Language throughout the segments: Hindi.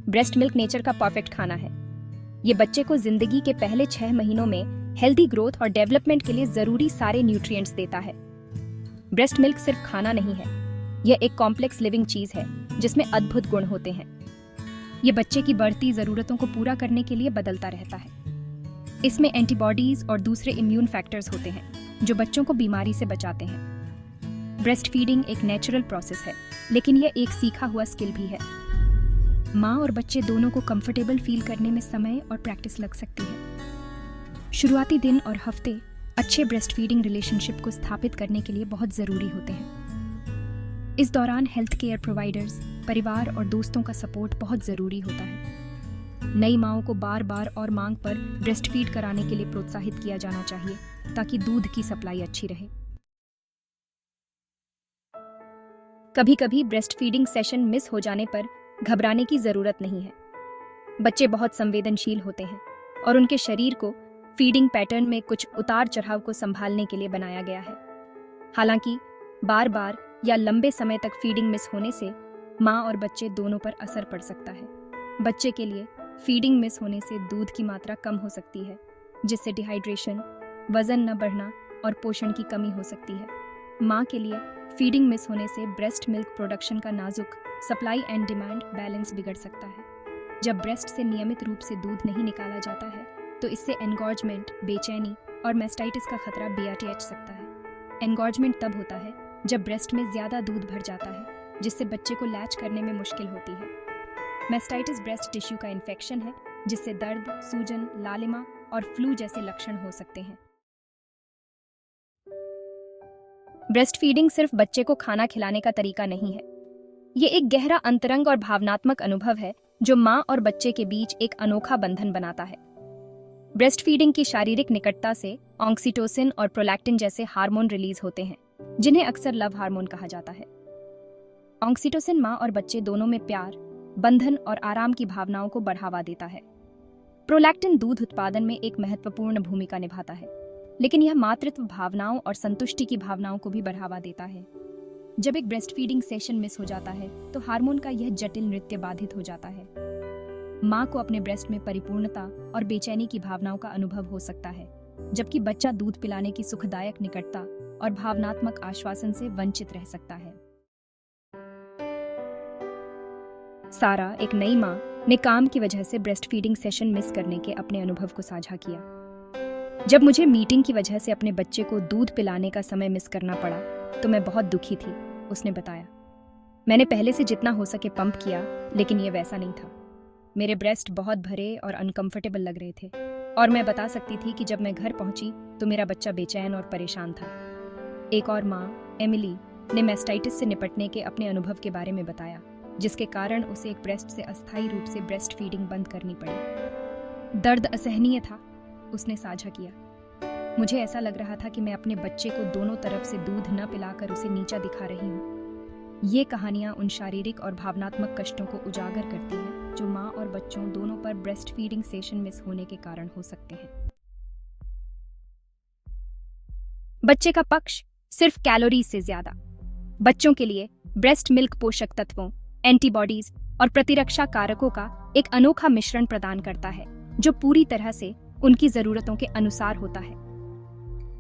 ब्रेस्ट मिल्क नेचर का परफेक्ट खाना है। ये बच्चे को जिंदगी के पहले 6 महीनों में हेल्दी ग्रोथ और डेवलपमेंट के लिए जरूरी सारे न्यूट्रिएंट्स देता है। ब्रेस्ट मिल्क सिर्फ खाना नहीं है, यह एक कॉम्प्लेक्स लिविंग चीज है जिसमें अद्भुत गुण होते हैं। ये बच्चे की बढ़ती जरूरतों को पूरा करने के लिए बदलता रहता है। इसमें एंटीबॉडीज और दूसरे इम्यून फैक्टर्स होते हैं जो बच्चों को बीमारी से बचाते हैं। ब्रेस्ट फीडिंग एक नेचुरल प्रोसेस है, लेकिन यह एक सीखा हुआ स्किल भी है। माँ और बच्चे दोनों को कंफर्टेबल फील करने में समय और प्रैक्टिस लग सकती है। शुरुआती दिन और हफ्ते अच्छे ब्रेस्ट फीडिंग रिलेशनशिप को स्थापित करने के लिए बहुत ज़रूरी होते हैं। इस दौरान हेल्थ केयर प्रोवाइडर्स, परिवार और दोस्तों का सपोर्ट बहुत ज़रूरी होता है। नई माँओं को बार बार और मांग पर ब्रेस्ट फीड कराने के लिए प्रोत्साहित किया जाना चाहिए ताकि दूध की सप्लाई अच्छी रहे। कभी कभी ब्रेस्ट फीडिंग सेशन मिस हो जाने पर घबराने की जरूरत नहीं है। बच्चे बहुत संवेदनशील होते हैं और उनके शरीर को फीडिंग पैटर्न में कुछ उतार चढ़ाव को संभालने के लिए बनाया गया है। हालांकि बार बार या लंबे समय तक फीडिंग मिस होने से माँ और बच्चे दोनों पर असर पड़ सकता है। बच्चे के लिए फीडिंग मिस होने से दूध की मात्रा कम हो सकती है, जिससे डिहाइड्रेशन, वजन न बढ़ना और पोषण की कमी हो सकती है। माँ के लिए फीडिंग मिस होने से ब्रेस्ट मिल्क प्रोडक्शन का नाजुक सप्लाई एंड डिमांड बैलेंस बिगड़ सकता है। जब ब्रेस्ट से नियमित रूप से दूध नहीं निकाला जाता है तो इससे एनगॉर्जमेंट, बेचैनी और मैस्टाइटिस का खतरा BRTH सकता है। एनगॉर्जमेंट तब होता है जब ब्रेस्ट में ज्यादा दूध भर जाता है, जिससे बच्चे को लैच करने में मुश्किल होती है। मैस्टाइटिस ब्रेस्ट टिश्यू का इन्फेक्शन है जिससे दर्द, सूजन, लालिमा और फ्लू जैसे लक्षण हो सकते हैं। ब्रेस्ट फीडिंग सिर्फ बच्चे को खाना खिलाने का तरीका नहीं है, ये एक गहरा अंतरंग और भावनात्मक अनुभव है जो माँ और बच्चे के बीच एक अनोखा बंधन बनाता है। ब्रेस्ट फीडिंग की शारीरिक निकटता से ऑक्सीटोसिन और प्रोलैक्टिन जैसे हार्मोन रिलीज होते हैं, जिन्हें अक्सर लव हार्मोन कहा जाता है। ऑक्सीटोसिन माँ और बच्चे दोनों में प्यार, बंधन और आराम की भावनाओं को बढ़ावा देता है। प्रोलैक्टिन दूध उत्पादन में एक महत्वपूर्ण भूमिका निभाता है, लेकिन यह मातृत्व भावनाओं और संतुष्टि की भावनाओं को भी बढ़ावा देता है। जब एक ब्रेस्ट फीडिंग सेशन मिस हो जाता है तो हार्मोन का यह जटिल नृत्य बाधित हो जाता है। माँ को अपने ब्रेस्ट में परिपूर्णता और बेचैनी की भावनाओं का अनुभव हो सकता है, जबकि बच्चा दूध पिलाने की सुखदायक निकटता और भावनात्मक आश्वासन से वंचित रह सकता है। सारा, एक नई माँ, ने काम की वजह से ब्रेस्ट फीडिंग सेशन मिस करने के अपने अनुभव को साझा किया। जब मुझे मीटिंग की वजह से अपने बच्चे को दूध पिलाने का समय मिस करना पड़ा तो मैं बहुत दुखी थी, उसने बताया। मैंने पहले से जितना हो सके पंप किया, लेकिन ये वैसा नहीं था। मेरे ब्रेस्ट बहुत भरे और अनकंफर्टेबल लग रहे थे और मैं बता सकती थी कि जब मैं घर पहुंची तो मेरा बच्चा बेचैन और परेशान था। एक और माँ, एमिली, ने मैस्टाइटिस से निपटने के अपने अनुभव के बारे में बताया, जिसके कारण उसे एक ब्रेस्ट से अस्थायी रूप से ब्रेस्ट फीडिंग बंद करनी पड़ी। दर्द असहनीय था, उसने साझा किया। मुझे ऐसा लग रहा था कि मैं अपने बच्चे को दोनों तरफ से दूध न पिलाकर उसे नीचा दिखा रही हूँ। ये कहानियाँ उन शारीरिक और भावनात्मक कष्टों को उजागर करती हैं जो माँ और बच्चों दोनों पर ब्रेस्ट फीडिंग सेशन मिस होने के कारण हो सकते हैं। बच्चे का पक्ष, सिर्फ कैलोरीज से ज्यादा। बच्चों के लिए ब्रेस्ट मिल्क पोषक तत्वों, एंटीबॉडीज और प्रतिरक्षा कारकों का एक अनोखा मिश्रण प्रदान करता है जो पूरी तरह से उनकी जरूरतों के अनुसार होता है।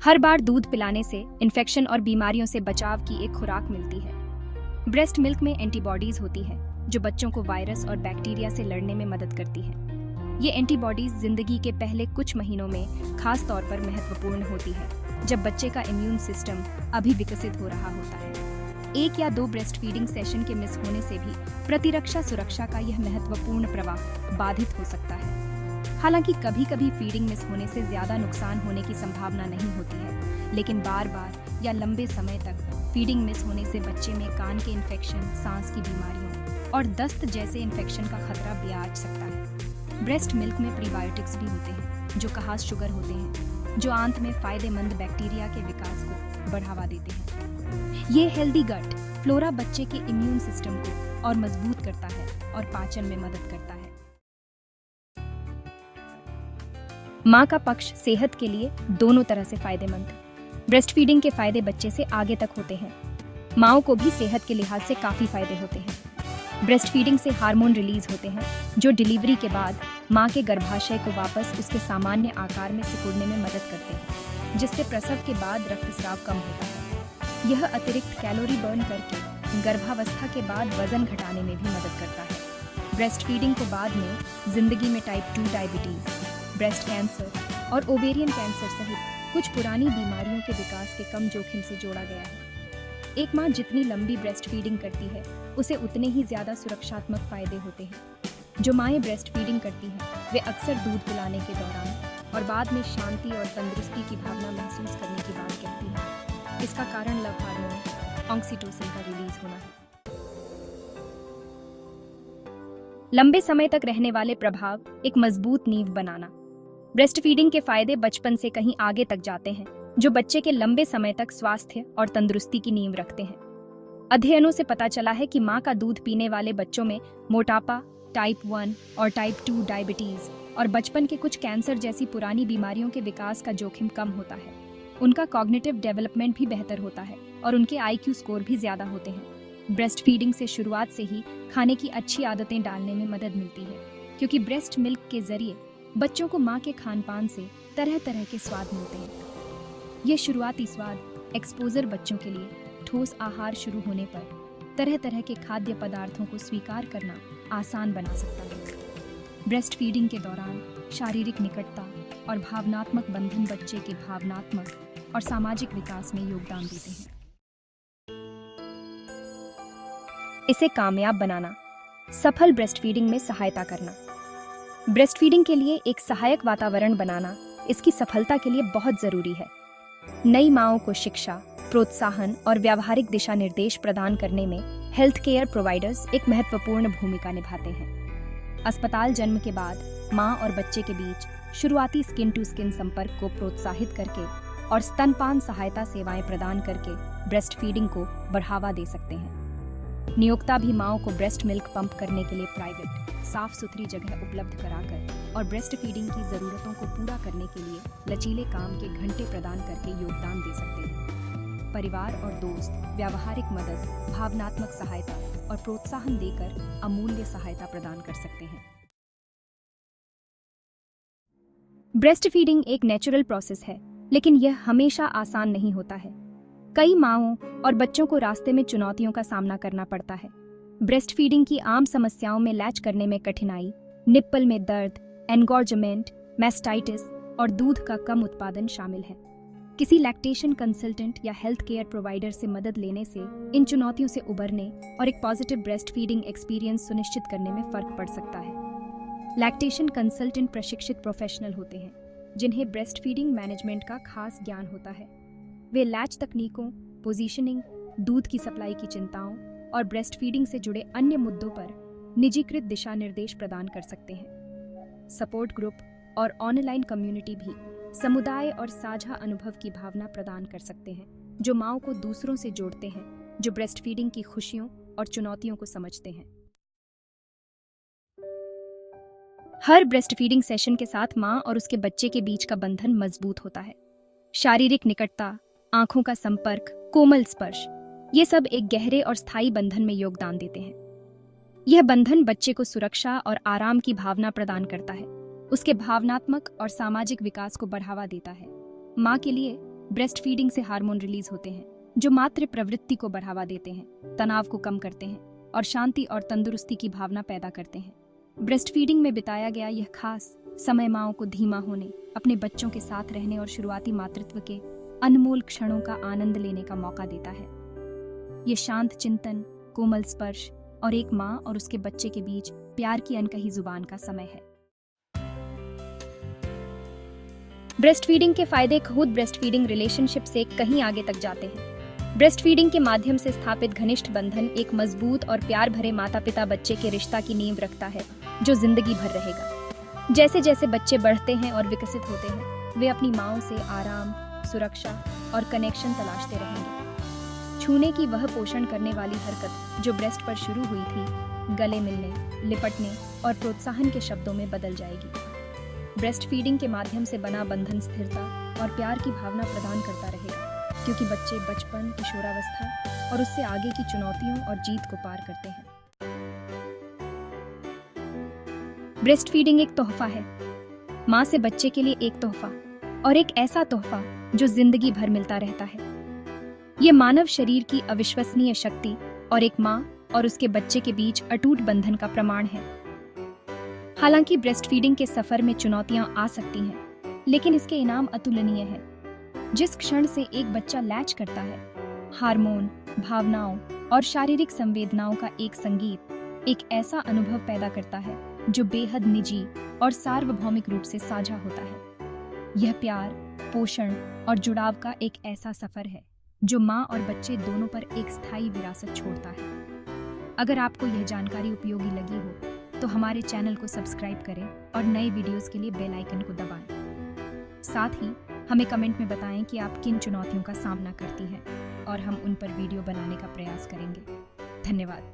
हर बार दूध पिलाने से इन्फेक्शन और बीमारियों से बचाव की एक खुराक मिलती है। ब्रेस्ट मिल्क में एंटीबॉडीज होती है जो बच्चों को वायरस और बैक्टीरिया से लड़ने में मदद करती है। ये एंटीबॉडीज जिंदगी के पहले कुछ महीनों में खास तौर पर महत्वपूर्ण होती है, जब बच्चे का इम्यून सिस्टम अभी विकसित हो रहा होता है। 1 या 2 ब्रेस्ट फीडिंग सेशन के मिस होने से भी प्रतिरक्षा सुरक्षा का यह महत्वपूर्ण प्रवाह बाधित हो सकता है। हालांकि कभी कभी फीडिंग मिस होने से ज्यादा नुकसान होने की संभावना नहीं होती है, लेकिन बार बार या लंबे समय तक फीडिंग मिस होने से बच्चे में कान के इन्फेक्शन, सांस की बीमारियों और दस्त जैसे इन्फेक्शन का खतरा ब्याज सकता है। ब्रेस्ट मिल्क में प्रीबायोटिक्स भी होते हैं जो कहास शुगर होते हैं, जो आंत में फायदेमंद बैक्टीरिया के विकास को बढ़ावा देते हैं। ये हेल्दी गट फ्लोरा बच्चे के इम्यून सिस्टम को और मजबूत करता है और पाचन में मदद करता है। माँ का पक्ष सेहत के लिए दोनों तरह से फायदेमंद। ब्रेस्ट फीडिंग के फायदे बच्चे से आगे तक होते हैं। माँओं को भी सेहत के लिहाज से काफी फायदे होते हैं। ब्रेस्ट फीडिंग से हार्मोन रिलीज होते हैं जो डिलीवरी के बाद मां के गर्भाशय को वापस उसके सामान्य आकार में सिकुड़ने में मदद करते हैं, जिससे प्रसव के बाद रक्तस्राव कम होता है। यह अतिरिक्त कैलोरी बर्न करके गर्भावस्था के बाद वजन घटाने में भी मदद करता है। ब्रेस्ट फीडिंग को बाद में जिंदगी में टाइप 2 डायबिटीज, ब्रेस्ट कैंसर और ओवेरियन कैंसर सहित कुछ पुरानी बीमारियों के विकास के कम जोखिम से जोड़ा गया है। एक मां जितनी लंबी ब्रेस्ट फीडिंग करती है उसे उतने ही ज्यादा सुरक्षात्मक फायदे होते हैं। जो माएं ब्रेस्ट फीडिंग करती हैं वे अक्सर दूध पिलाने के दौरान और बाद में शांति और तंदुरुस्ती की भावना महसूस करने की बात कहती हैं। इसका कारण लव हार्मोन ऑक्सीटोसिन का रिलीज होना है। लंबे समय तक रहने वाले प्रभाव, एक मजबूत नींव बनाना। ब्रेस्ट फीडिंग के फायदे बचपन से कहीं आगे तक जाते हैं, जो बच्चे के लंबे समय तक स्वास्थ्य और तंदुरुस्ती की नींव रखते हैं। अध्ययनों से पता चला है कि मां का दूध पीने वाले बच्चों में मोटापा, टाइप 1 और टाइप 2 डायबिटीज और बचपन के कुछ कैंसर जैसी पुरानी बीमारियों के विकास का जोखिम कम होता है। उनका कॉग्निटिव डेवलपमेंट भी बेहतर होता है और उनके IQ स्कोर भी ज्यादा होते हैं। ब्रेस्ट फीडिंग से शुरुआत से ही खाने की अच्छी आदतें डालने में मदद मिलती है, क्योंकि ब्रेस्ट मिल्क के जरिए बच्चों को मां के खान-पान से तरह तरह के स्वाद मिलते हैं। ये शुरुआती स्वाद एक्सपोजर बच्चों के लिए ठोस आहार शुरू होने पर तरह तरह के खाद्य पदार्थों को स्वीकार करना आसान बना सकता है। ब्रेस्ट फीडिंग के दौरान शारीरिक निकटता और भावनात्मक बंधन बच्चे के भावनात्मक और सामाजिक विकास में योगदान देते हैं। इसे कामयाब बनाना, सफल ब्रेस्ट फीडिंग में सहायता करना। ब्रेस्ट फीडिंग के लिए एक सहायक वातावरण बनाना इसकी सफलता के लिए बहुत जरूरी है। नई माओं को शिक्षा, प्रोत्साहन और व्यावहारिक दिशा निर्देश प्रदान करने में हेल्थ केयर प्रोवाइडर्स एक महत्वपूर्ण भूमिका निभाते हैं। अस्पताल जन्म के बाद मां और बच्चे के बीच शुरुआती स्किन टू स्किन संपर्क को प्रोत्साहित करके और स्तनपान सहायता सेवाएं प्रदान करके ब्रेस्ट फीडिंग को बढ़ावा दे सकते हैं। नियोक्ता भी माओं को ब्रेस्ट मिल्क पंप करने के लिए प्राइवेट, साफ सुथरी जगह उपलब्ध कराकर और ब्रेस्ट फीडिंग की जरूरतों को पूरा करने के लिए लचीले काम के घंटे प्रदान करके योगदान दे सकते हैं। परिवार और दोस्त व्यावहारिक मदद, भावनात्मक सहायता और प्रोत्साहन देकर अमूल्य सहायता प्रदान कर सकते हैं। ब्रेस्ट फीडिंग एक नेचुरल प्रोसेस है, लेकिन यह हमेशा आसान नहीं होता है। कई माओं और बच्चों को रास्ते में चुनौतियों का सामना करना पड़ता है। ब्रेस्ट फीडिंग की आम समस्याओं में लैच करने में कठिनाई, निप्पल में दर्द, एनगॉर्जमेंट, मैस्टाइटिस और दूध का कम उत्पादन शामिल है। किसी लैक्टेशन कंसल्टेंट या हेल्थ केयर प्रोवाइडर से मदद लेने से इन चुनौतियों से उबरने और एक पॉजिटिव ब्रेस्ट फीडिंग एक्सपीरियंस सुनिश्चित करने में फर्क पड़ सकता है। लैक्टेशन कंसल्टेंट प्रशिक्षित प्रोफेशनल होते हैं जिन्हें ब्रेस्ट फीडिंग मैनेजमेंट का खास ज्ञान होता है। वे लैच तकनीकों, पोजीशनिंग, दूध की सप्लाई की चिंताओं और ब्रेस्ट फीडिंग से जुड़े अन्य मुद्दों पर निजीकृत दिशा निर्देश प्रदान कर सकते हैं। सपोर्ट ग्रुप और ऑनलाइन कम्युनिटी भी समुदाय और साझा अनुभव की भावना प्रदान कर सकते हैं, जो माओं को दूसरों से जोड़ते हैं जो ब्रेस्ट फीडिंग की खुशियों और चुनौतियों को समझते हैं। हर ब्रेस्ट फीडिंग सेशन के साथ मां और उसके बच्चे के बीच का बंधन मजबूत होता है। शारीरिक निकटता, आंखों का संपर्क, कोमल स्पर्श, ये सब एक गहरे और स्थायी बंधन में योगदान देते हैं। यह बंधन बच्चे को सुरक्षा और आराम की भावना प्रदान करता है, उसके भावनात्मक और सामाजिक विकास को बढ़ावा देता है। मां के लिए ब्रेस्ट फीडिंग से हार्मोन रिलीज होते हैं जो मातृ प्रवृत्ति को बढ़ावा देते हैं, तनाव को कम करते हैं और शांति और तंदुरुस्ती की भावना पैदा करते हैं। ब्रेस्ट फीडिंग में बिताया गया यह खास समय माओं को धीमा होने, अपने बच्चों के साथ रहने और शुरुआती मातृत्व के अनमोल क्षणों का आनंद लेने का मौका देता है। ये शांत चिंतन, कोमल स्पर्श और एक मां और उसके बच्चे के बीच प्यार की अनकही जुबान का समय है। ब्रेस्ट फीडिंग के फायदे खुद ब्रेस्ट फीडिंग रिलेशनशिप से कहीं आगे तक जाते हैं। ब्रेस्ट फीडिंग के माध्यम से स्थापित घनिष्ठ बंधन एक मजबूत और प्यार भरे माता पिता बच्चे के रिश्ता की नींव रखता है जो जिंदगी भर रहेगा। जैसे जैसे बच्चे बढ़ते हैं और विकसित होते हैं, वे अपनी माओं से आराम, सुरक्षा और कनेक्शन तलाशते रहेंगे। छूने की वह पोषण करने वाली हरकत जो ब्रेस्ट पर शुरू हुई थी, गले मिलने, लिपटने और प्रोत्साहन के शब्दों में बदल जाएगी। ब्रेस्ट फीडिंग के माध्यम से बना बंधन स्थिरता और प्यार की भावना प्रदान करता रहेगा, क्योंकि बच्चे बचपन, किशोरावस्था और उससे आगे की चुनौतियों और जीत को पार करते हैं। ब्रेस्ट फीडिंग एक तोहफा है, माँ से बच्चे के लिए एक तोहफा, और एक ऐसा तोहफा जो जिंदगी भर मिलता रहता है। ये मानव शरीर की अविश्वसनीय शक्ति और एक माँ और उसके बच्चे के बीच अटूट बंधन का प्रमाण है। हालांकि ब्रेस्ट फीडिंग के सफर में चुनौतियां आ सकती हैं, लेकिन इसके इनाम अतुलनीय है। जिस क्षण से एक बच्चा लैच करता है, हार्मोन, भावनाओं और शारीरिक संवेदनाओं का एक संगीत एक ऐसा अनुभव पैदा करता है जो बेहद निजी और सार्वभौमिक रूप से साझा होता है। यह प्यार, पोषण और जुड़ाव का एक ऐसा सफर है जो माँ और बच्चे दोनों पर एक स्थायी विरासत छोड़ता है। अगर आपको यह जानकारी उपयोगी लगी हो तो हमारे चैनल को सब्सक्राइब करें और नए वीडियोस के लिए बेल आइकन को दबाएं। साथ ही हमें कमेंट में बताएं कि आप किन चुनौतियों का सामना करती हैं और हम उन पर वीडियो बनाने का प्रयास करेंगे। धन्यवाद।